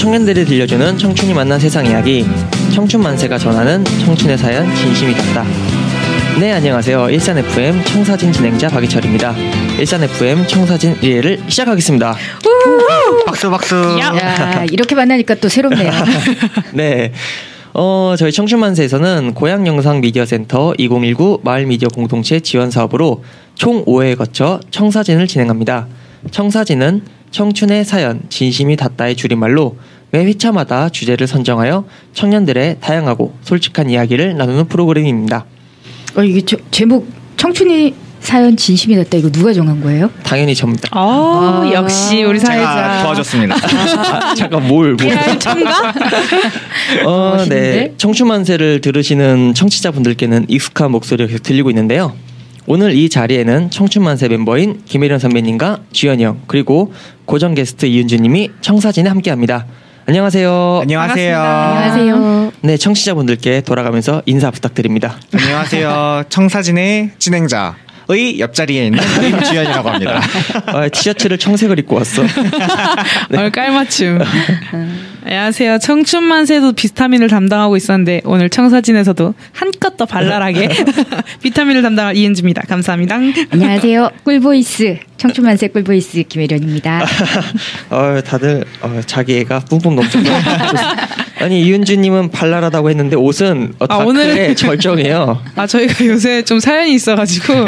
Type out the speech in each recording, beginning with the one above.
청년들이 들려주는 청춘이 만난 세상 이야기, 청춘만세가 전하는 청춘의 사연 진심이 닿다. 네, 안녕하세요. 일산FM 청사진 진행자 박희철입니다. 일산FM 청사진 1회를 시작하겠습니다. 박수 박수. 야, 이렇게 만나니까 또 새롭네요. 네. 저희 청춘만세에서는 고향영상미디어센터 2019 마을미디어 공동체 지원 사업으로 총 5회에 거쳐 청사진을 진행합니다. 청사진은 청춘의 사연, 진심이 닿다의 줄임말로 매 회차마다 주제를 선정하여 청년들의 다양하고 솔직한 이야기를 나누는 프로그램입니다. 이게 제목 청춘이 사연 진심이 닿다, 이거 누가 정한 거예요? 당연히 접니다. 역시 우리 사회자. 제가 도와줬습니다. 잠깐 뭘 참가? 네. 청춘만세를 들으시는 청취자분들께는 익숙한 목소리가 계속 들리고 있는데요. 오늘 이 자리에는 청춘만세 멤버인 김혜련 선배님과 주현이 형, 그리고 고정 게스트 이윤주님이 청사진에 함께합니다. 안녕하세요. 안녕하세요. 안녕하세요. 네, 청취자분들께 돌아가면서 인사 부탁드립니다. 안녕하세요. 청사진의 진행자의 옆자리에 있는 김주현이라고 합니다. 티셔츠를 청색을 입고 왔어. 네. 깔맞춤. 안녕하세요. 청춘만세도 비타민을 담당하고 있었는데 오늘 청사진에서도 한껏 더 발랄하게 비타민을 담당할 이은주입니다. 감사합니다. 안녕하세요. 꿀보이스 청춘만세 꿀보이스 김혜련입니다. 다들 자기애가 뿜뿜 넘쳐서 아니, 이은주님은 발랄하다고 했는데 옷은 다크의 오늘 절정이에요. 저희가 요새 좀 사연이 있어가지고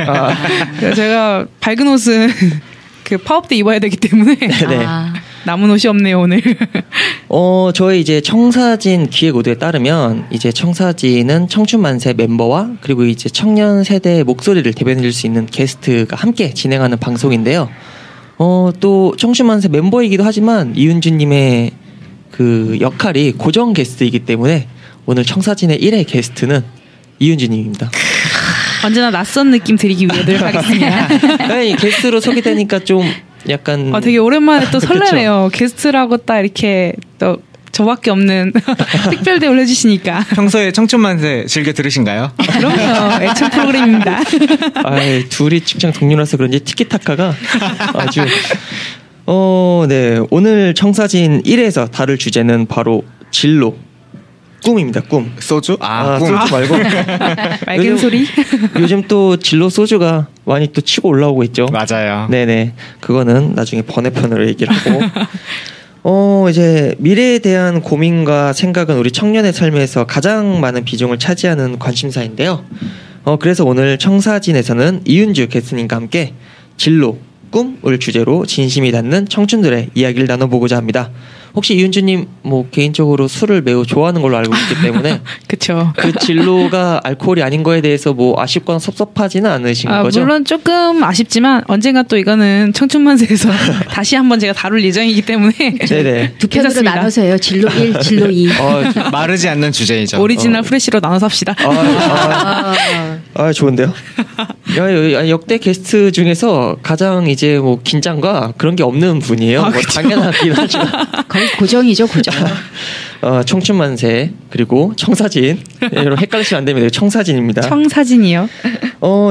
제가 밝은 옷은 그 파업 때 입어야 되기 때문에 네네. 남은 옷이 없네요 오늘. 저희 이제 청사진 기획 의도에 따르면 이제 청사진은 청춘만세 멤버와 그리고 이제 청년 세대의 목소리를 대변해줄 수 있는 게스트가 함께 진행하는 방송인데요. 또 청춘만세 멤버이기도 하지만 이윤주님의 그 역할이 고정 게스트이기 때문에 오늘 청사진의 1회 게스트는 이윤주님입니다. 언제나 낯선 느낌 드리기 위해 노력하겠습니다. 아니, 게스트로 소개되니까 좀 약간 되게 오랜만에 또 설레네요. 게스트라고 딱 이렇게 또 저밖에 없는 특별 대우를 해주시니까. 평소에 청춘만세 즐겨 들으신가요? 그럼요. 애청 프로그램입니다. 둘이 직장 동료라서 그런지 티키타카가 아주 네, 오늘 청사진 1회에서 다룰 주제는 바로 진로, 꿈입니다. 꿈. 소주? 꿈. 소주 말고 맑은 소리. 요즘 또 진로 소주가 많이 또 치고 올라오고 있죠. 맞아요. 네네. 그거는 나중에 번외편으로 얘기를 하고 이제 미래에 대한 고민과 생각은 우리 청년의 삶에서 가장 많은 비중을 차지하는 관심사인데요. 그래서 오늘 청사진에서는 이윤주 게스트님과 함께 진로, 꿈을 주제로 진심이 닿는 청춘들의 이야기를 나눠보고자 합니다. 혹시 이윤주님 뭐 개인적으로 술을 매우 좋아하는 걸로 알고 있기 때문에 그쵸. 그 진로가 알코올이 아닌 거에 대해서 뭐 아쉽거나 섭섭하지는 않으신 거죠? 물론 조금 아쉽지만 언젠가 또 이거는 청춘만세에서 다시 한번 제가 다룰 예정이기 때문에 네네. 두 편으로 나눠서 해요. 진로 1, 진로 2. 마르지 않는 주제이죠. 오리지널 프레시로 나눠서 합시다. 좋은데요? 역대 게스트 중에서 가장 이제 뭐 긴장과 그런 게 없는 분이에요. 뭐 당연하긴 하지만 거의 고정이죠, 고정. 청춘만세 그리고 청사진, 여러분 헷갈리시면 안 됩니다. 청사진입니다. 청사진이요.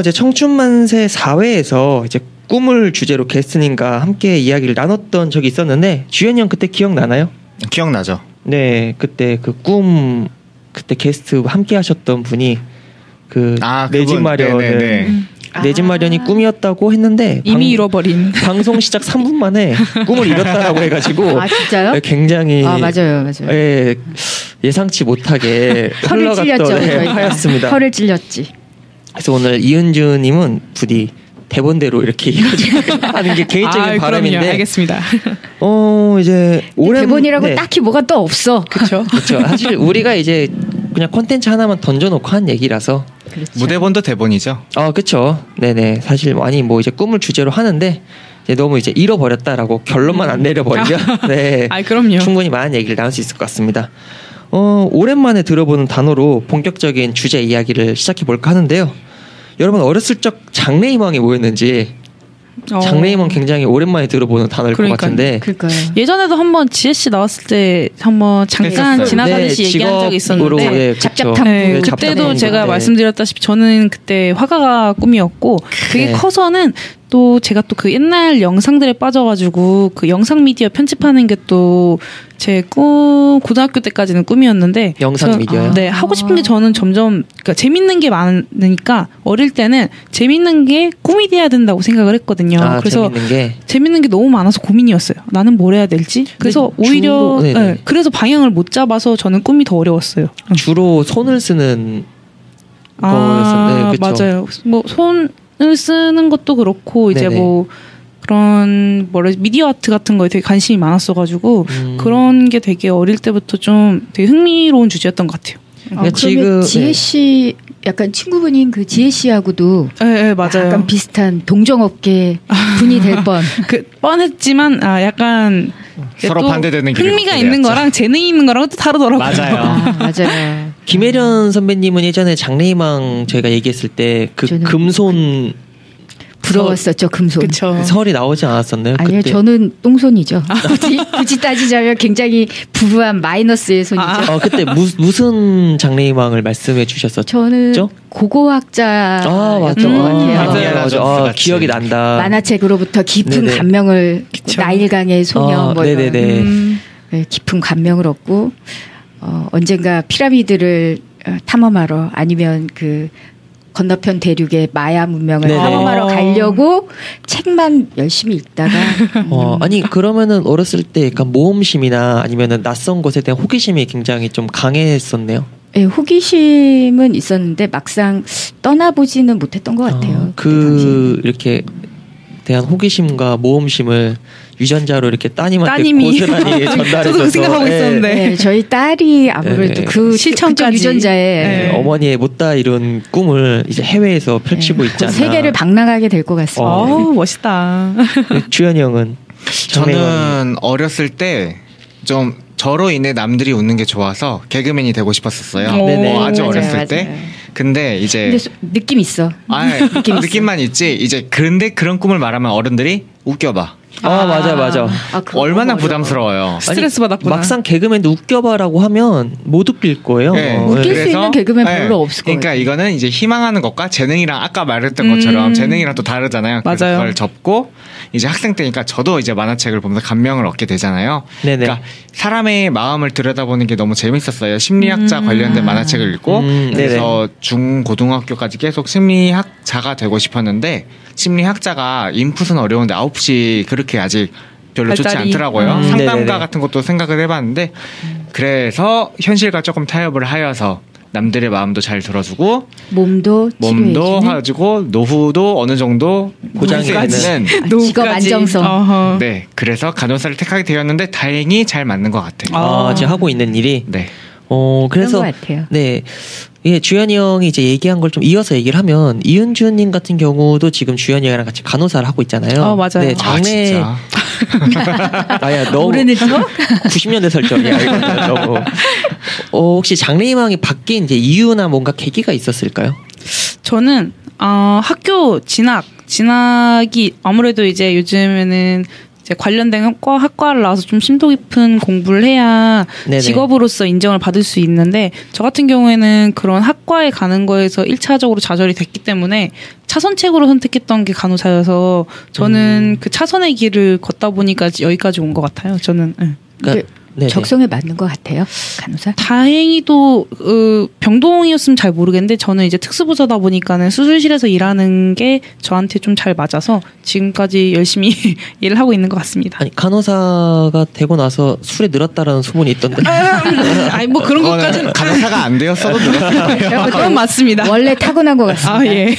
이제 청춘만세 4회에서 이제 꿈을 주제로 게스트님과 함께 이야기를 나눴던 적이 있었는데 주현이 형 그때 기억나나요? 기억나죠. 네, 그때 그 꿈 그때 게스트 함께 하셨던 분이 그 내 집 마련을 내 집 마련이 꿈이었다고 했는데 이미 잃어버린 방송 시작 3분 만에 꿈을 잃었다라고 해가지고 진짜요? 굉장히 맞아요. 예상치 못하게 흘러갔던 하였습니다. 혀를 찔렸지. 그래서 오늘 이은주님은 부디 대본대로 이렇게 하는 게 개인적인 바람인데. 그럼요. 알겠습니다. 이제 대본이라고 딱히 뭐가 또 없어. 그렇죠. 사실 우리가 이제 그냥 콘텐츠 하나만 던져놓고 한 얘기라서. 그렇죠. 무대본도 대본이죠. 그렇죠. 네네. 사실 많이 뭐 이제 꿈을 주제로 하는데 이제 너무 이제 잃어버렸다라고 결론만 안 내려버리면 네. 그럼요. 충분히 많은 얘기를 나눌 수 있을 것 같습니다. 오랜만에 들어보는 단어로 본격적인 주제 이야기를 시작해 볼까 하는데요. 여러분 어렸을 적 장래희망이 뭐였는지 장래희망 굉장히 오랜만에 들어보는 단어일 것 같은데. 그러니까요. 예전에도 한번 지혜 씨 나왔을 때 한번 잠깐 지나가듯이 얘기한 적이 있었는데 잡잡탐. 그때도 제가 말씀드렸다시피 저는 그때 화가가 꿈이었고 그게 커서는 또 제가 또 그 옛날 영상들에 빠져가지고 그 영상 미디어 편집하는 게 또 제 고등학교 때까지는 꿈이었는데 영상 미디어요? 네, 하고 싶은 게 저는 점점 그러니까 재밌는 게 많으니까 어릴 때는 재밌는 게 꿈이 돼야 된다고 생각을 했거든요. 그래서 재밌는 게 너무 많아서 고민이었어요. 나는 뭘 해야 될지. 그래서 오히려 네, 그래서 방향을 못 잡아서 저는 꿈이 더 어려웠어요. 주로 손을 쓰는 거였었는데 맞아요. 뭐 손을 쓰는 것도 그렇고 이제 뭐 그런 미디어 아트 같은 거에 되게 관심이 많았어가지고 그런 게 되게 어릴 때부터 좀 되게 흥미로운 주제였던 것 같아요. 그러면 지금 지혜 씨 약간 친구분인 그 지혜 씨하고도 네, 맞아요. 약간 비슷한 동정업계 분이 될 뻔. 뻔했지만 약간 서로 반대되는 길이 흥미가 있는 거랑 재능이 있는 거랑 또 다르더라고요. 맞아요. 맞아요. 김혜련 선배님은 예전에 장래희망 저희가 얘기했을 때 그 금손 부러웠었죠, 금손. 그쵸. 설이 나오지 않았었나요? 아니요, 그때? 저는 똥손이죠. 굳이 따지자면 굉장히 부부한 마이너스의 손이죠. 그때 무슨 장래희망을 말씀해 주셨었죠? 저는 고고학자였던 것 같아요. 기억이 난다. 만화책으로부터 깊은 감명을 나일강의 소녀 깊은 감명을 얻고 언젠가 피라미드를 탐험하러 아니면 그 건너편 대륙의 마야 문명을 탐험하러 가려고 책만 열심히 읽다가 아니 그러면은 어렸을 때 약간 모험심이나 아니면은 낯선 곳에 대한 호기심이 굉장히 좀 강했었네요. 네, 호기심은 있었는데 막상 떠나보지는 못했던 것 같아요. 이렇게 대한 호기심과 모험심을 유전자로 이렇게 따님한테 고스란히 전달해줘서 생각하고 있었는데 네, 저희 딸이 아무래도 그 실천까지 유전자에 어머니의 못다 이룬 꿈을 이제 해외에서 펼치고 있지 않나. 세계를 방랑하게 될 것 같습니다. 멋있다. 주현이 형은? 저는 어렸을 때 좀 저로 인해 남들이 웃는 게 좋아서 개그맨이 되고 싶었었어요. 아주 어렸을 때. 근데 느낌 있어. 느낌만 있지. 이제 그런데 그런 꿈을 말하면 어른들이 웃겨봐. 맞아. 얼마나 부담스러워요. 스트레스 받았구나. 막상 개그맨도 웃겨봐라고 하면 못 웃길 거예요. 웃길 수 있는 개그맨 별로 없을 거예요. 그러니까 이거는 이제 희망하는 것과 재능이랑 아까 말했던 것처럼 재능이랑 또 다르잖아요. 맞아요. 그걸 접고 이제 학생 때니까 저도 이제 만화책을 보면서 감명을 얻게 되잖아요. 네네. 그러니까 사람의 마음을 들여다보는 게 너무 재밌었어요. 심리학자 관련된 만화책을 읽고 그래서 중고등학교까지 계속 심리학자가 되고 싶었는데 심리학자가 인풋은 어려운데 아웃풋이 그렇게 아직 별로 좋지 않더라고요. 상담가 같은 것도 생각을 해봤는데 그래서 현실과 조금 타협을 하여서 남들의 마음도 잘 들어주고 몸도 해주고 노후도 어느 정도 보장이 되는 직업 안정성. 네, 그래서 간호사를 택하게 되었는데 다행히 잘 맞는 것 같아요. 지금 하고 있는 일이. 네. 그래서 그런 것 같아요. 네. 주현이 형이 이제 얘기한 걸 좀 이어서 얘기를 하면 이은주님 같은 경우도 지금 주현이 형이랑 같이 간호사를 하고 있잖아요. 맞아요. 네, 장래. 너무 모르는 척? 90년대 설정이야. 이거는 너무. 혹시 장래희망이 바뀐 이제 이유나 뭔가 계기가 있었을까요? 저는 학교 진학이 아무래도 이제 요즘에는 이제 관련된 학과를 나와서 좀 심도 깊은 공부를 해야 네네. 직업으로서 인정을 받을 수 있는데 저 같은 경우에는 그런 학과에 가는 거에서 1차적으로 좌절이 됐기 때문에 차선책으로 선택했던 게 간호사여서 저는 그 차선의 길을 걷다 보니까 여기까지 온 것 같아요. 저는. 그러니까 적성에 맞는 것 같아요, 간호사? 다행히도 병동이었으면 잘 모르겠는데 저는 이제 특수부서다 보니까는 수술실에서 일하는 게 저한테 좀 잘 맞아서 지금까지 열심히 일을 하고 있는 것 같습니다. 아니 간호사가 되고 나서 술에 늘었다라는 소문이 있던데. 아니 뭐 그런 것까지는 간호사가 안 되었어도 늘었어요. 그건 맞습니다. 원래 타고난 것 같습니다. 예.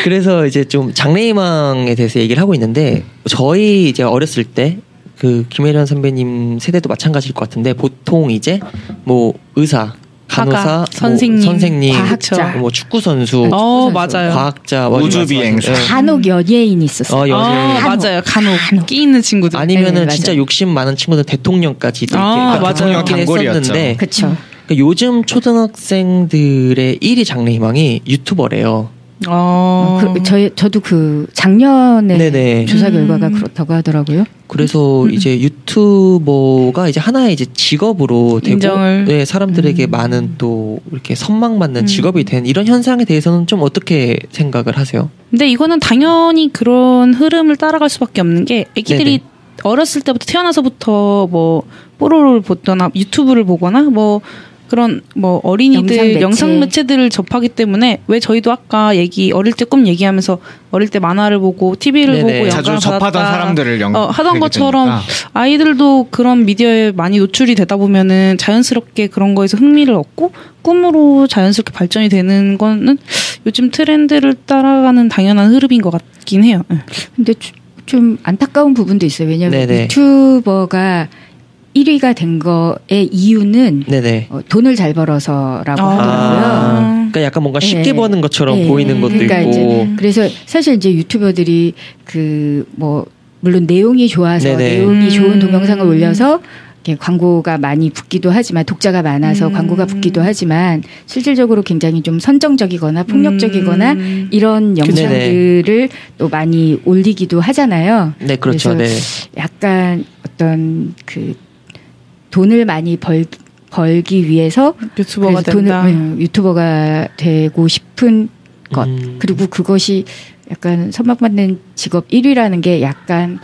그래서 이제 좀 장래희망에 대해서 얘기를 하고 있는데 저희 이제 어렸을 때. 그 김혜련 선배님 세대도 마찬가지일 것 같은데 보통 이제 뭐 의사, 간호사, 선생님, 과학자, 뭐 축구 선수, 맞아요. 과학자, 우주 비행사, 간혹 연예인 있었어요. 맞아요. 간혹 끼 있는 친구들. 아니면은 진짜 욕심 많은 친구들 대통령까지 이렇게 대통령 단골이었죠. 그렇죠. 요즘 초등학생들의 1위 장래희망이 유튜버래요. 저도 그 작년에 네네. 조사 결과가 그렇다고 하더라고요. 그래서 이제 유튜버가 이제 하나의 이제 직업으로 되고 네, 사람들에게 많은 또 이렇게 선망받는 직업이 된 이런 현상에 대해서는 좀 어떻게 생각을 하세요? 근데 이거는 당연히 그런 흐름을 따라갈 수밖에 없는 게 애기들이 네네. 어렸을 때부터 태어나서부터 뭐 뽀로로를 보거나 유튜브를 보거나 뭐 그런 뭐 어린이들 영상 매체들을 접하기 때문에 왜 저희도 아까 어릴 때 꿈 얘기하면서 어릴 때 만화를 보고 TV를 네네. 보고 영감을 자주 접하던 사람들을 하던 것처럼 되니까. 아이들도 그런 미디어에 많이 노출이 되다 보면은 자연스럽게 그런 거에서 흥미를 얻고 꿈으로 자연스럽게 발전이 되는 거는 요즘 트렌드를 따라가는 당연한 흐름인 것 같긴 해요. 근데 좀 안타까운 부분도 있어요. 왜냐하면 네네. 유튜버가 1위가 된 거의 이유는 돈을 잘 벌어서라고 하더라고요. 그러니까 약간 뭔가 쉽게 버는 것처럼 보이는 것도 그러니까 있고. 이제 그래서 사실 이제 유튜버들이 그 뭐 물론 내용이 좋아서 내용이 좋은 동영상을 올려서 이렇게 광고가 많이 붙기도 하지만 독자가 많아서 광고가 붙기도 하지만 실질적으로 굉장히 좀 선정적이거나 폭력적이거나 이런 영상들을 또 많이 올리기도 하잖아요. 네, 그렇죠. 그래서 약간 어떤 그 돈을 많이 벌기 위해서 유튜버가 된다. 유튜버가 되고 싶은 것 그리고 그것이 약간 선망받는 직업 1위라는 게 약간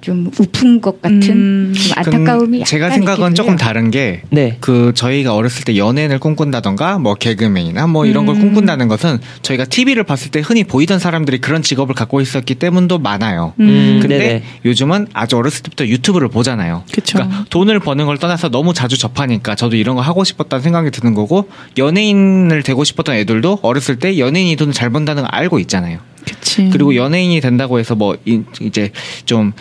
좀 우픈 것 같은 좀 안타까움이 제가 생각은 조금 다른 게 그 저희가 어렸을 때 연예인을 꿈꾼다던가 뭐 개그맨이나 뭐 이런 걸 꿈꾼다는 것은 저희가 TV를 봤을 때 흔히 보이던 사람들이 그런 직업을 갖고 있었기 때문도 많아요. 근데 요즘은 아주 어렸을 때부터 유튜브를 보잖아요. 그러니까 돈을 버는 걸 떠나서 너무 자주 접하니까 저도 이런 거 하고 싶었다는 생각이 드는 거고 연예인을 되고 싶었던 애들도 어렸을 때 연예인이 돈을 잘 번다는 걸 알고 있잖아요. 그치. 그리고 연예인이 된다고 해서 뭐 이제 좀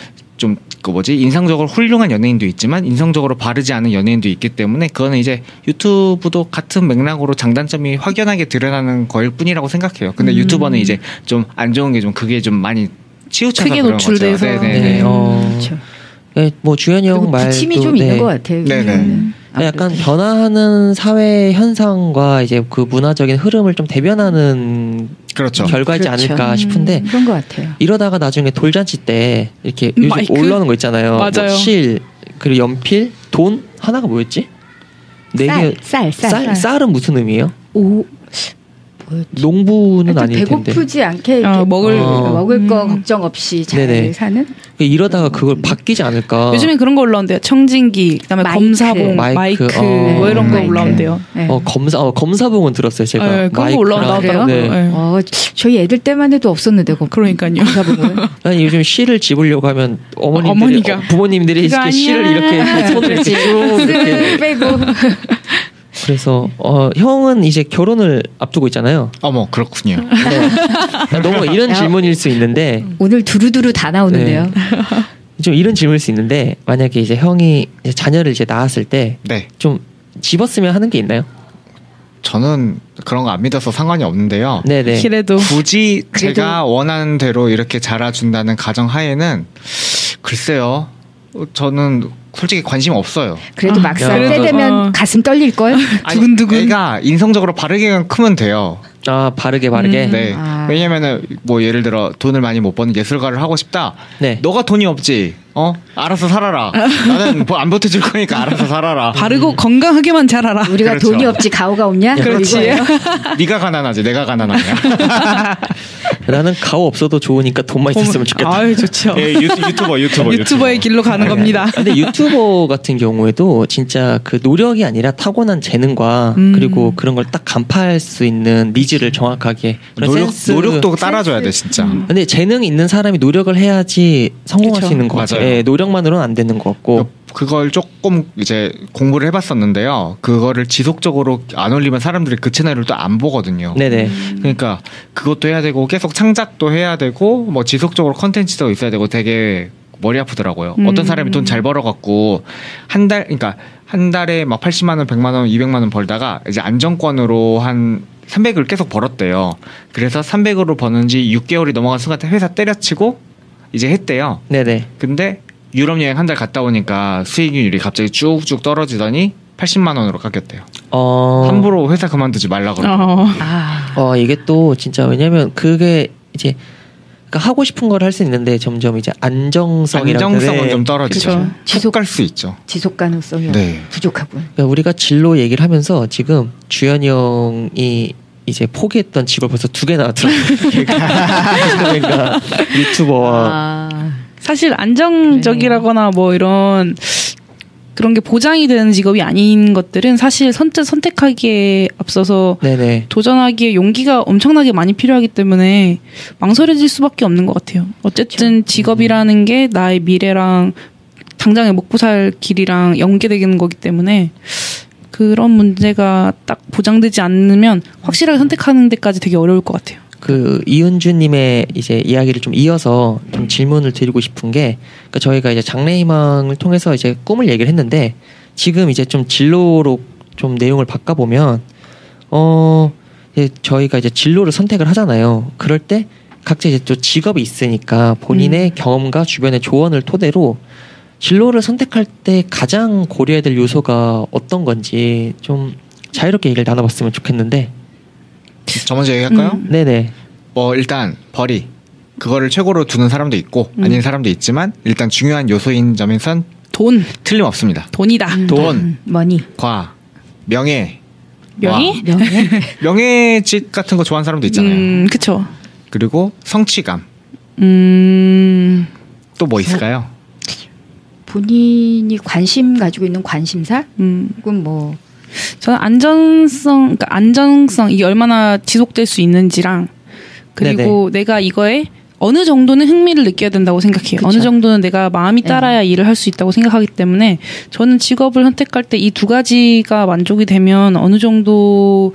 그 인상적으로 훌륭한 연예인도 있지만 인성적으로 바르지 않은 연예인도 있기 때문에 그거는 이제 유튜브도 같은 맥락으로 장단점이 확연하게 드러나는 거일 뿐이라고 생각해요. 근데 유튜버는 이제 좀 안 좋은 게 좀 그게 좀 많이 치우쳐서 크게 그런 노출돼서 거죠. 네네. 그렇죠. 네, 뭐 주현이 형 말도 부침이 좀 있는 것 같아요. 네네. 약간 변화하는 사회 현상과 이제 그 문화적인 흐름을 좀 대변하는 결과이지 않을까 싶은데 그런 것 같아요. 이러다가 나중에 돌잔치 때 이렇게 요즘 마이크? 올라오는 거 있잖아요. 맞아요. 뭐 실 그리고 연필, 돈 하나가 뭐였지? 쌀은 무슨 의미예요? 농부는 아닐 텐데. 배고프지 않게 먹을 거 걱정 없이 잘 사는. 이러다가 그걸 바뀌지 않을까. 요즘엔 그런 거 올라온대요. 청진기, 그다음에 검사봉, 마이크 뭐 이런 거 올라온대요. 검사봉은 들었어요 제가. 그런 거 올라온다더라고요. 저희 애들 때만 해도 없었는데 그러니까요. 검사봉은. 아니 요즘 실을 집으려고 하면 어머니가 부모님들이 이렇게 실을 이렇게 손을 쭉 이렇게 빼고. 그래서 형은 이제 결혼을 앞두고 있잖아요. 어머 그렇군요. 너무 이런 질문일 수 있는데 오늘 두루두루 다 나오는데요. 좀 이런 질문일 수 있는데 만약에 이제 형이 이제 자녀를 이제 낳았을 때 좀 집었으면 하는 게 있나요? 저는 그런 거 안 믿어서 상관이 없는데요. 네네. 그래도 굳이 제가 원하는 대로 이렇게 자라준다는 가정 하에는 글쎄요. 저는 솔직히 관심 없어요. 그래도 막상 때 되면 가슴 떨릴 걸. 두근두근. 애가 인성적으로 바르게 크면 돼요. 바르게. 네. 왜냐면은 뭐 예를 들어 돈을 많이 못 버는 예술가를 하고 싶다. 너가 돈이 없지. 알아서 살아라. 나는 안 보태줄 거니까 알아서 살아라. 바르고 건강하게만 자라라. 우리가 그렇죠. 돈이 없지 가오가 없냐? 그렇지. 네가 가난하지. 내가 가난하냐. 나는 가오 없어도 좋으니까 돈만 있었으면 좋겠다. 아유 좋죠. 유튜버의 길로 가는 겁니다. 근데 유튜버 같은 경우에도 진짜 그 노력이 아니라 타고난 재능과 그리고 그런 걸 딱 간파할 수 있는 니즈를 정확하게 노력도 따라줘야 돼 진짜. 근데 재능이 있는 사람이 노력을 해야지 성공할 수 있는 것 같아요. 네, 노력만으로는 안 되는 것 같고. 그걸 조금 이제 공부를 해봤었는데요. 그거를 지속적으로 안 올리면 사람들이 그 채널을 또 안 보거든요. 네네. 그러니까 그것도 해야 되고 계속 창작도 해야 되고 뭐 지속적으로 컨텐츠도 있어야 되고 되게 머리 아프더라고요. 어떤 사람이 돈 잘 벌어갖고 그러니까 한 달에 막 80만 원, 100만 원, 200만 원 벌다가 이제 안정권으로 한 300을 계속 벌었대요. 그래서 300으로 버는지 6개월이 넘어간 순간 회사 때려치고 이제 했대요. 네네. 근데 유럽 여행 한 달 갔다 오니까 수익률이 갑자기 쭉쭉 떨어지더니 80만 원으로 깎였대요. 함부로 회사 그만두지 말라 그러고. 이게 또 진짜 왜냐면 그게 이제 그러니까 하고 싶은 걸 할 수 있는데 점점 이제 안정성은 좀 떨어지죠. 지속 갈 수 있죠. 지속 가능성이 부족하군. 그러니까 우리가 진로 얘기를 하면서 지금 주현이 형이 이제 포기했던 직업 벌써 2개 나왔더라고요. 그러니까 유튜버와 사실 안정적이라거나 뭐 이런 그런 게 보장이 되는 직업이 아닌 것들은 사실 선택하기에 앞서서 네네. 도전하기에 용기가 엄청나게 많이 필요하기 때문에 망설여질 수밖에 없는 것 같아요. 어쨌든 직업이라는 게 나의 미래랑 당장의 먹고 살 길이랑 연계되는 거기 때문에 그런 문제가 딱 보장되지 않으면 확실하게 선택하는 데까지 되게 어려울 것 같아요. 그 이은주님의 이제 이야기를 좀 이어서 좀 질문을 드리고 싶은 게, 그러니까 저희가 이제 장래희망을 통해서 이제 꿈을 얘기를 했는데 지금 이제 좀 진로로 좀 내용을 바꿔보면 이제 저희가 이제 진로를 선택을 하잖아요. 그럴 때 각자 이제 또 직업이 있으니까 본인의 경험과 주변의 조언을 토대로 진로를 선택할 때 가장 고려해야 될 요소가 어떤 건지 좀 자유롭게 얘기를 나눠봤으면 좋겠는데. 저 먼저 얘기할까요? 네네. 뭐 일단 벌이 그거를 최고로 두는 사람도 있고 아닌 사람도 있지만 일단 중요한 요소인 점에선 돈 틀림없습니다. 돈이다. 돈, 머니, 과, 명예. 명예직 같은 거 좋아하는 사람도 있잖아요. 그렇죠. 그리고 성취감. 또 뭐 있을까요? 본인이 관심 가지고 있는 관심사? 그건 뭐 저는 안정성 이게 얼마나 지속될 수 있는지랑 그리고 네네. 내가 이거에 어느 정도는 흥미를 느껴야 된다고 생각해요. 그쵸. 어느 정도는 내가 마음이 따라야 일을 할 수 있다고 생각하기 때문에 저는 직업을 선택할 때 이 2가지가 만족이 되면 어느 정도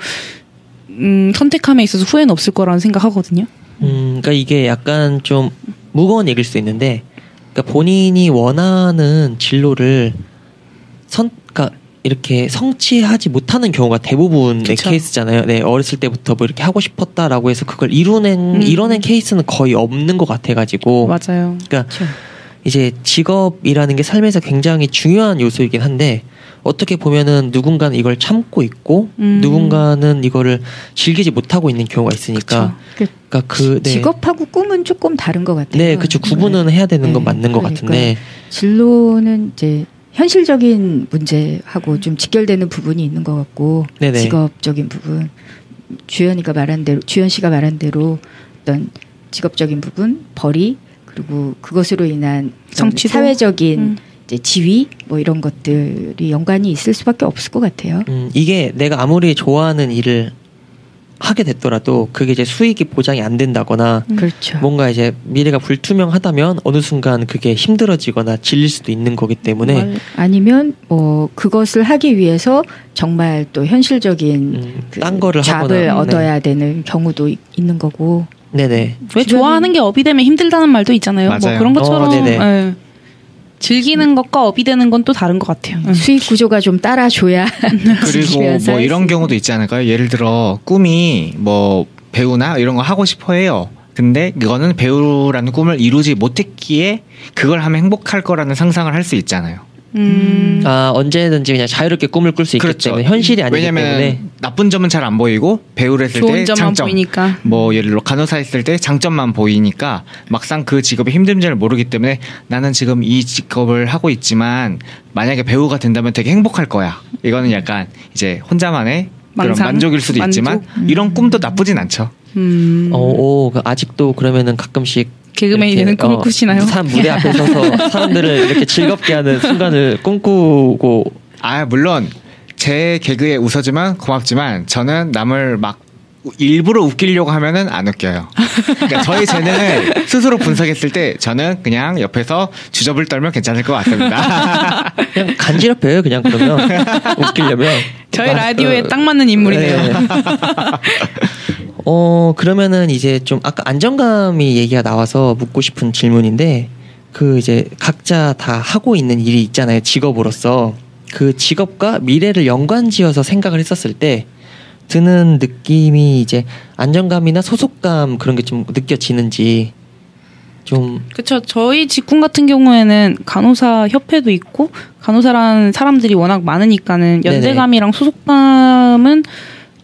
선택함에 있어서 후회는 없을 거라는 생각하거든요. 그러니까 이게 약간 좀 무거운 얘기일 수 있는데, 그러니까 본인이 원하는 진로를 그러니까 이렇게 성취하지 못하는 경우가 대부분의 그쵸. 케이스잖아요. 네, 어렸을 때부터 뭐 이렇게 하고 싶었다라고 해서 그걸 이뤄낸 케이스는 거의 없는 것 같아가지고. 맞아요. 그러니까 그쵸. 이제 직업이라는 게 삶에서 굉장히 중요한 요소이긴 한데 어떻게 보면은 누군가는 이걸 참고 있고 누군가는 이거를 즐기지 못하고 있는 경우가 있으니까. 그러니까 네. 직업하고 꿈은 조금 다른 것 같아요. 네, 그렇죠. 구분은 해야 되는 건 맞는 것 같은데. 진로는 이제 현실적인 문제하고 좀 직결되는 부분이 있는 것 같고 네네. 직업적인 부분 주현 씨가 말한 대로 어떤 직업적인 부분, 벌이 그리고 그것으로 인한 성취도? 사회적인 이제 지위 뭐 이런 것들이 연관이 있을 수밖에 없을 것 같아요. 이게 내가 아무리 좋아하는 일을 하게 됐더라도 그게 이제 수익이 보장이 안 된다거나 그렇죠. 뭔가 이제 미래가 불투명하다면 어느 순간 그게 힘들어지거나 질릴 수도 있는 거기 때문에 아니면 뭐 그것을 하기 위해서 정말 또 현실적인 딴 거를 잡을 얻어야 되는 경우도 있는 거고. 네네. 왜 좋아하는 게 업이 되면 힘들다는 말도 있잖아요. 맞아요. 뭐 그런 것처럼 즐기는 것과 업이 되는 건 또 다른 것 같아요. 수익 구조가 좀 따라줘야. 그리고 뭐 이런 경우도 있지 않을까요? 예를 들어 꿈이 뭐 배우나 이런 거 하고 싶어 해요. 근데 그거는 배우라는 꿈을 이루지 못했기에 그걸 하면 행복할 거라는 상상을 할 수 있잖아요. 언제든지 그냥 자유롭게 꿈을 꿀 수 있기 그렇죠. 때문에 현실이 아니기 왜냐면 때문에 나쁜 점은 잘 안 보이고 배우를 했을 때 장점 보이니까. 뭐 예를 들어 간호사 했을 때 장점만 보이니까 막상 그 직업의 힘듦을 모르기 때문에 나는 지금 이 직업을 하고 있지만 만약에 배우가 된다면 되게 행복할 거야. 이거는 약간 이제 혼자만의 그런 만족일 수도 있지만 이런 꿈도 나쁘진 않죠. 아직도 그러면은 가끔씩 개그맨이 되는 꿈을 꾸시나요? 무대 앞에 서서 사람들을 이렇게 즐겁게 하는 순간을 꿈꾸고. 물론 제 개그에 웃어주면 고맙지만 저는 남을 막 일부러 웃기려고 하면은 안 웃겨요. 그러니까 저희 재능을 스스로 분석했을 때 저는 그냥 옆에서 주접을 떨면 괜찮을 것 같습니다. 그냥 간지럽혀요. 그냥 그러면 웃기려면. 저희 라디오에 딱 맞는 인물이네요. 네. 그러면은 이제 좀 아까 안정감이 얘기가 나와서 묻고 싶은 질문인데 그 이제 각자 다 하고 있는 일이 있잖아요. 직업으로서. 그 직업과 미래를 연관지어서 생각을 했었을 때 드는 느낌이 이제 안정감이나 소속감 그런 게 좀 느껴지는지. 좀 그렇죠. 저희 직군 같은 경우에는 간호사 협회도 있고 간호사라는 사람들이 워낙 많으니까는 연대감이랑 소속감은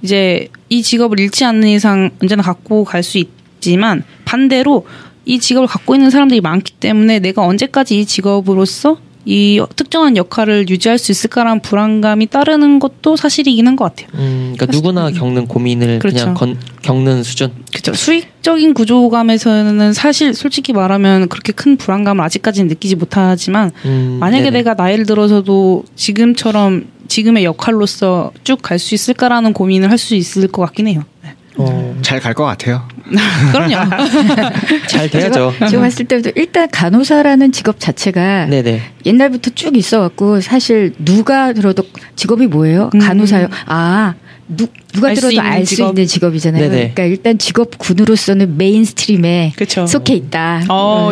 이제 이 직업을 잃지 않는 이상 언제나 갖고 갈 수 있지만 반대로 이 직업을 갖고 있는 사람들이 많기 때문에 내가 언제까지 이 직업으로서 이 특정한 역할을 유지할 수 있을까라는 불안감이 따르는 것도 사실이긴 한 것 같아요. 그러니까 누구나 겪는 고민을 그렇죠. 그냥 겪는 수준. 그렇죠. 수익적인 구조감에서는 사실 솔직히 말하면 그렇게 큰 불안감을 아직까지는 느끼지 못하지만 만약에 네네. 내가 나이를 들어서도 지금처럼 지금의 역할로서 쭉 갈 수 있을까라는 고민을 할 수 있을 것 같긴 해요. 네. 잘 갈 것 같아요. 그럼요. 잘 돼야죠. 제가 봤을 때도 일단 간호사라는 직업 자체가 네네. 옛날부터 쭉 있어왔고 사실 누가 들어도 직업이 뭐예요? 간호사요. 누가 들어도 알 수 있는 직업이잖아요. 네네. 그러니까 일단 직업군으로서는 메인스트림에 그쵸. 속해 있다.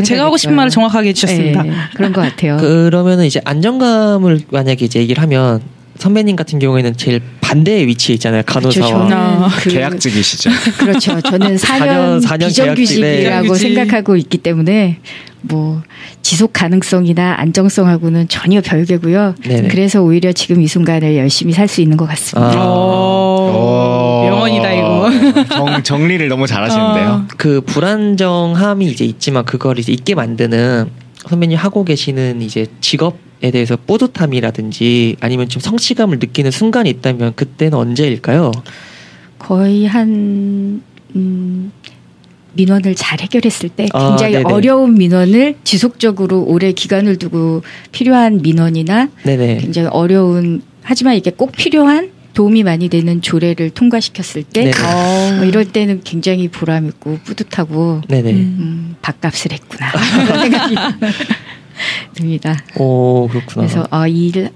제가 하고 싶은 말을 정확하게 해주셨습니다. 네, 그런 것 같아요. 그러면은 이제 안정감을 만약에 이제 얘기를 하면 선배님 같은 경우에는 제일 반대의 위치에 있잖아요. 간호사와. 그렇죠. 계약직이시죠. 그렇죠. 저는 4년 비정규직이라고 생각하고 있기 때문에 뭐 지속 가능성이나 안정성하고는 전혀 별개고요. 네네. 그래서 오히려 지금 이 순간을 열심히 살 수 있는 것 같습니다. 명언이다 이거. 정리를 너무 잘하시는데요. 그 불안정함이 이제 있지만 그걸 이제 있게 만드는 선배님 하고 계시는 이제 직업에 대해서 뿌듯함이라든지 아니면 좀 성취감을 느끼는 순간이 있다면 그때는 언제일까요? 거의 한 민원을 잘 해결했을 때 굉장히 어려운 민원을 지속적으로 오래 기간을 두고 필요한 민원이나 네네. 굉장히 어려운 하지만 이게 꼭 필요한 도움이 많이 되는 조례를 통과시켰을 때 이럴 때는 굉장히 보람있고 뿌듯하고 밥값을 했구나 그런 생각이 듭니다. 오 그렇구나. 그래서 이 일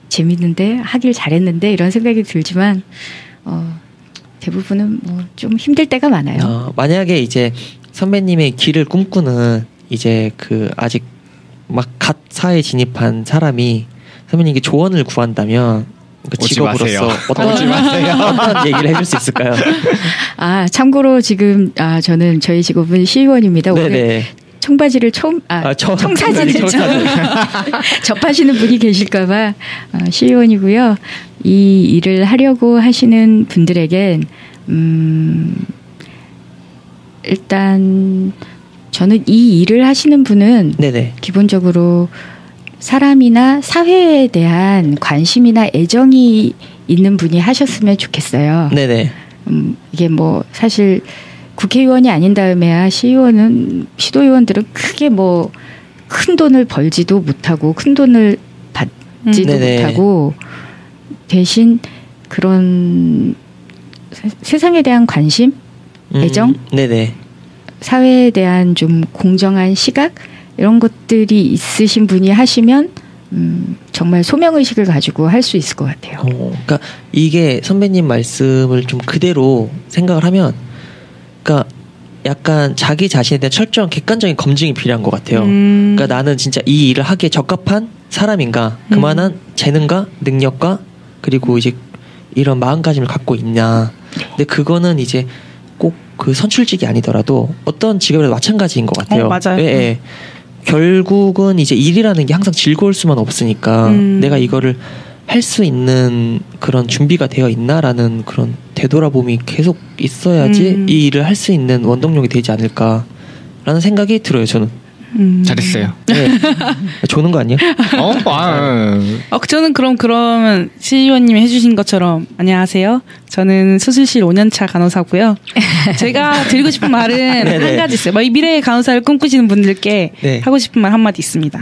재밌는데 하길 잘했는데 이런 생각이 들지만 대부분은 뭐 좀 힘들 때가 많아요. 만약에 이제 선배님의 길을 꿈꾸는 이제 그 아직 막 갓 사회에 진입한 사람이 선배님께 조언을 구한다면 그 직업으로서 어떤 얘기를 해줄 수 있을까요? 참고로 지금 저는 저희 직업은 시의원입니다. 올해 청바지를 청사진을 접하시는 분이 계실까봐 시의원이고요. 이 일을 하려고 하시는 분들에겐 일단 저는 이 일을 하시는 분은 기본적으로 사람이나 사회에 대한 관심이나 애정이 있는 분이 하셨으면 좋겠어요. 네네. 이게 뭐 사실 국회의원이 아닌 다음에야 시도의원들은 크게 뭐 큰 돈을 벌지도 못하고 큰 돈을 받지도 못하고 대신 그런 세상에 대한 관심, 애정, 사회에 대한 좀 공정한 시각 이런 것들이 있으신 분이 하시면 정말 소명의식을 가지고 할 수 있을 것 같아요. 그러니까 이게 선배님 말씀을 좀 그대로 생각을 하면 그러니까 약간 자기 자신에 대한 철저한 객관적인 검증이 필요한 것 같아요. 그러니까 나는 진짜 이 일을 하기에 적합한 사람인가 그만한 재능과 능력과 그리고 이제 이런 마음가짐을 갖고 있냐. 근데 그거는 이제 꼭 그 선출직이 아니더라도 어떤 직업에도 마찬가지인 것 같아요. 맞아요. 결국은 이제 일이라는 게 항상 즐거울 수만 없으니까 내가 이거를 할 수 있는 그런 준비가 되어 있나라는 그런 되돌아봄이 계속 있어야지 이 일을 할 수 있는 원동력이 되지 않을까라는 생각이 들어요. 저는. 잘했어요. 조는 거 아니에요? 저는 그러면 시의원님이 해주신 것처럼 안녕하세요. 저는 수술실 5년차 간호사고요. 제가 드리고 싶은 말은 한 가지 있어요. 이 미래의 간호사를 꿈꾸시는 분들께 하고 싶은 말 한마디 있습니다.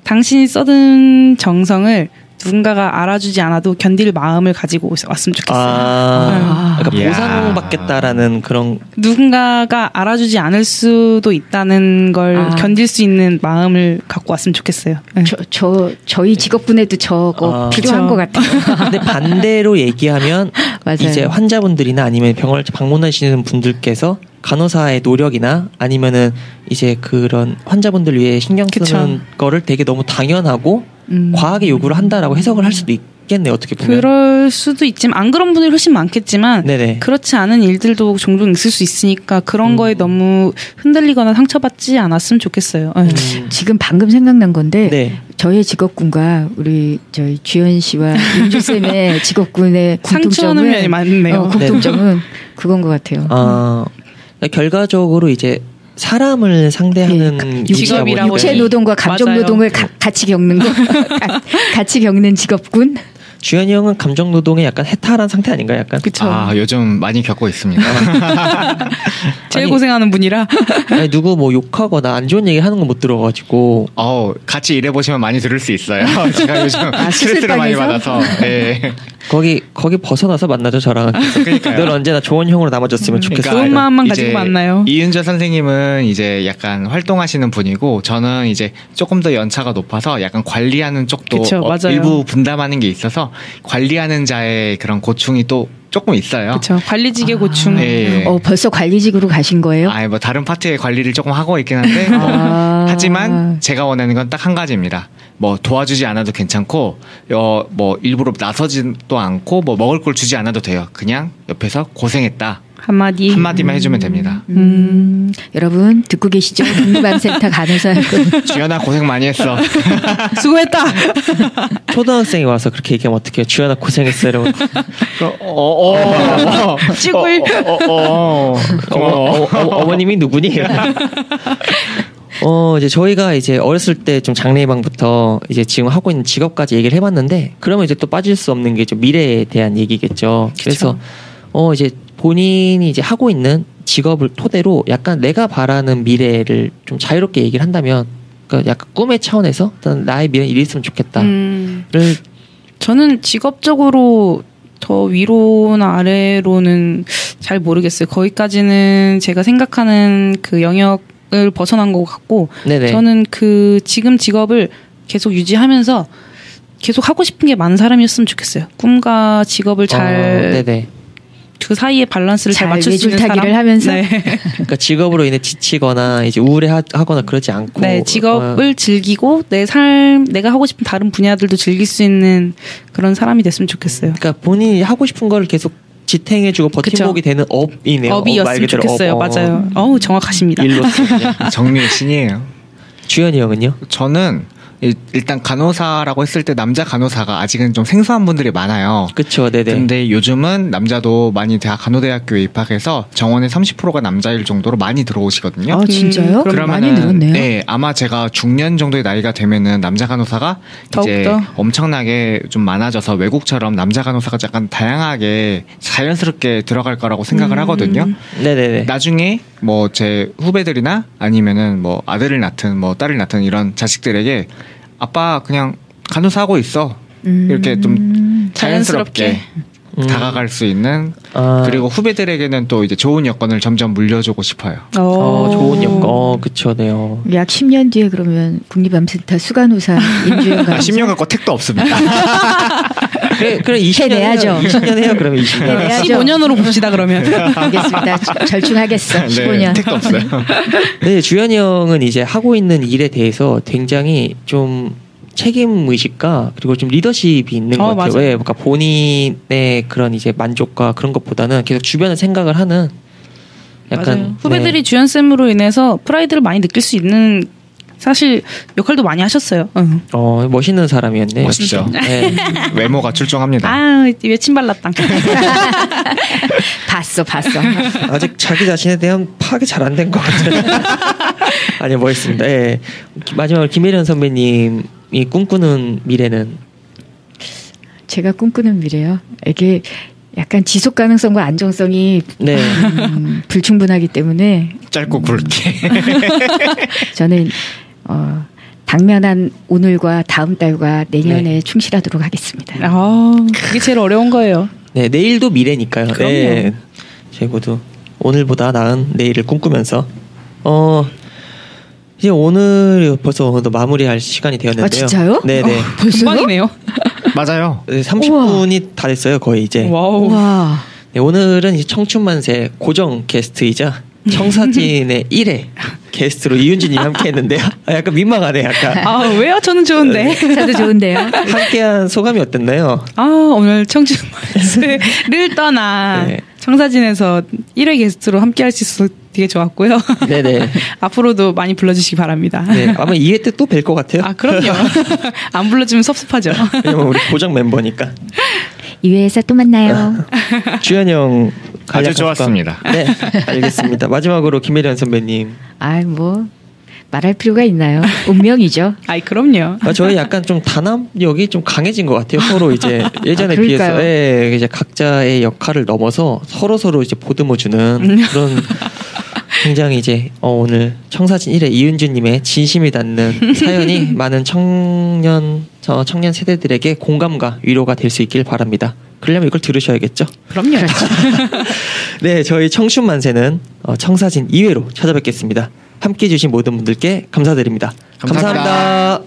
당신이 쏟은 정성을 누군가가 알아주지 않아도 견딜 마음을 가지고 왔으면 좋겠어요. 그러니까 보상받겠다라는 그런 누군가가 알아주지 않을 수도 있다는 걸 견딜 수 있는 마음을 갖고 왔으면 좋겠어요. 저희 직업군에도 저거 필요한 것 같아요. 근데 반대로 얘기하면 이제 환자분들이나 아니면 병원을 방문하시는 분들께서 간호사의 노력이나 아니면은 이제 그런 환자분들 위해 신경 쓰는 거를 되게 너무 당연하고 과하게 요구를 한다라고 해석을 할 수도 있겠네 어떻게 보면. 그럴 수도 있지만 안 그런 분들이 훨씬 많겠지만 네네. 그렇지 않은 일들도 종종 있을 수 있으니까 그런 거에 너무 흔들리거나 상처받지 않았으면 좋겠어요. 지금 방금 생각난 건데 네. 저의 직업군과 우리 저희 주연 씨와 윤주 쌤의 직업군의 상처하는 면이 많네요. 공통점은 네. 그건 것 같아요. 결과적으로 이제 사람을 상대하는 직업이라고 육체 노동과 감정 노동을 같이 겪는 거, 같이 겪는 직업군. 주현이 형은 감정 노동에 약간 해탈한 상태 아닌가요? 약간. 그쵸. 요즘 많이 겪고 있습니다. 제일 고생하는 분이라. 아니, 누구 뭐 욕하거나 안 좋은 얘기 하는 거 못 들어가지고. 같이 일해보시면 많이 들을 수 있어요. 제가 요즘 스트레스를 많이 받아서. 네. 거기 벗어나서 만나죠 저랑. 늘 언제나 좋은 형으로 남아줬으면 좋겠어요. 좋은 마음만 가지고 만나요. 이윤재 선생님은 이제 약간 활동하시는 분이고 저는 이제 조금 더 연차가 높아서 약간 관리하는 쪽도 그쵸, 맞아요. 일부 분담하는 게 있어서 관리하는 자의 그런 고충이 또 조금 있어요. 그렇죠. 관리직의 고충. 네. 벌써 관리직으로 가신 거예요? 뭐 다른 파트의 관리를 조금 하고 있긴 한데 하지만 제가 원하는 건 딱 한 가지입니다. 뭐 도와주지 않아도 괜찮고 뭐 일부러 나서지도 않고 뭐 먹을 걸 주지 않아도 돼요. 그냥 옆에서 고생했다. 한마디만 해주면 됩니다. 여러분 듣고 계시죠? 국립암센터 간호사 주연아 고생 많이 했어. 수고했다. 초등학생이 와서 그렇게 얘기하면 어떡해요? 주연아 고생했어 이러면 찌굴. 어머님이 누구니? 이제 저희가 이제 어렸을 때 좀 장래 희망부터 이제 지금 하고 있는 직업까지 얘기를 해봤는데 그러면 이제 또 빠질 수 없는 게 좀 미래에 대한 얘기겠죠. 그래서 이제 본인이 이제 하고 있는 직업을 토대로 약간 내가 바라는 미래를 좀 자유롭게 얘기를 한다면, 그러니까 약간 꿈의 차원에서 나의 미래는 이랬으면 좋겠다를. 저는 직업적으로 더 위로나 아래로는 잘 모르겠어요. 거기까지는 제가 생각하는 그 영역을 벗어난 것 같고, 네네. 저는 그 지금 직업을 계속 유지하면서 계속 하고 싶은 게 많은 사람이었으면 좋겠어요. 꿈과 직업을 잘. 네네. 그 사이에 밸런스를 잘 맞출 수 있는 사람. 하면서. 네. 그러니까 직업으로 인해 지치거나 이제 우울해하거나 그러지 않고. 네, 직업을 즐기고 내가 하고 싶은 다른 분야들도 즐길 수 있는 그런 사람이 됐으면 좋겠어요. 그러니까 본인이 하고 싶은 걸 계속 지탱해주고 버팀목이 되는 업이네요. 업이었으면 좋겠어요. 맞아요. 정확하십니다. 정리의 신이에요. 주연이 형은요? 저는 일단 간호사라고 했을 때 남자 간호사가 아직은 좀 생소한 분들이 많아요. 그렇죠, 네네. 근데 요즘은 남자도 많이 간호대학교에 입학해서 정원의 30%가 남자일 정도로 많이 들어오시거든요. 진짜요? 그럼 많이 늘었네요. 네, 아마 제가 중년 정도의 나이가 되면은 남자 간호사가 이제 엄청나게 좀 많아져서 외국처럼 남자 간호사가 약간 다양하게 자연스럽게 들어갈 거라고 생각을 하거든요. 네네네. 나중에 뭐 제 후배들이나 아니면은 뭐 아들을 낳든 뭐 딸을 낳든 이런 자식들에게 아빠 그냥 간호사 하고 있어 이렇게 좀 자연스럽게 다가갈 수 있는 그리고 후배들에게는 또 이제 좋은 여건을 점점 물려주고 싶어요. 좋은 여건, 그쵸,네요. 약 10년 뒤에 그러면 국립암센터 수간호사 임주영 간호사. 10년 갖고 택도 없습니다. 그래 20년 해야죠. 20년 해요. 그러면 20년. 15년으로 봅시다 그러면. 알겠습니다. 절충하겠어. 15년. 택도 없어요. 네, 주현이 형은 이제 하고 있는 일에 대해서 굉장히 좀 책임 의식과 그리고 좀 리더십이 있는 것 같아요. 왜? 그러니까 본인의 그런 이제 만족과 그런 것보다는 계속 주변을 생각을 하는 약간 맞아요. 후배들이 주연 쌤으로 인해서 프라이드를 많이 느낄 수 있는 사실 역할도 많이 하셨어요. 멋있는 사람이었네. 멋있죠. 네. 외모가 출중합니다. 외침 발랐다. 봤어. 아직 자기 자신에 대한 파악이 잘 안 된 것 같아요. 아니 멋있습니다. 네. 마지막으로 김혜련 선배님이 꿈꾸는 미래는? 제가 꿈꾸는 미래요. 이게 약간 지속 가능성과 안정성이 불충분하기 때문에 짧고 굵게 저는 당면한 오늘과 다음 달과 내년에 충실하도록 하겠습니다. 그게 제일 어려운 거예요. 네, 내일도 미래니까요. 그럼요. 네, 제고도 오늘보다 나은 내일을 꿈꾸면서 이제 오늘 벌써 마무리할 시간이 되었는데요. 진짜요? 네네. 금방이네요. 맞아요. 네, 30분이 다 됐어요, 거의 이제. 와우. 네, 오늘은 청춘만세 고정 게스트이자 청사진의 1회 게스트로 이윤주님이 함께했는데요. 약간 민망하네, 약간. 아 왜요? 저는 좋은데. 저도 좋은데요. 함께한 소감이 어땠나요? 아 오늘 청춘을 떠나 네. 청사진에서 1회 게스트로 함께할 수 있어서 되게 좋았고요. 네네. 앞으로도 많이 불러주시기 바랍니다. 네, 아마 2회 때 또 뵐 것 같아요. 아 그럼요. 안 불러주면 섭섭하죠. 왜냐면 우리 고정 멤버니까. 2회에서 또 만나요. 주현 형 아주 좋았습니다. 네, 알겠습니다. 마지막으로 김혜련 선배님. 아, 뭐 말할 필요가 있나요? 운명이죠. 아이 그럼요. 저희 약간 좀 단합력이 좀 강해진 것 같아요. 서로 이제 예전에 비해서 이제 각자의 역할을 넘어서 서로 이제 보듬어주는 그런. 굉장히 이제 오늘 청사진 1회 이은주님의 진심이 닿는 사연이 많은 청년 세대들에게 공감과 위로가 될 수 있길 바랍니다. 그러려면 이걸 들으셔야겠죠? 그럼요. 네, 저희 청춘만세는 청사진 2회로 찾아뵙겠습니다. 함께해 주신 모든 분들께 감사드립니다. 감사합니다.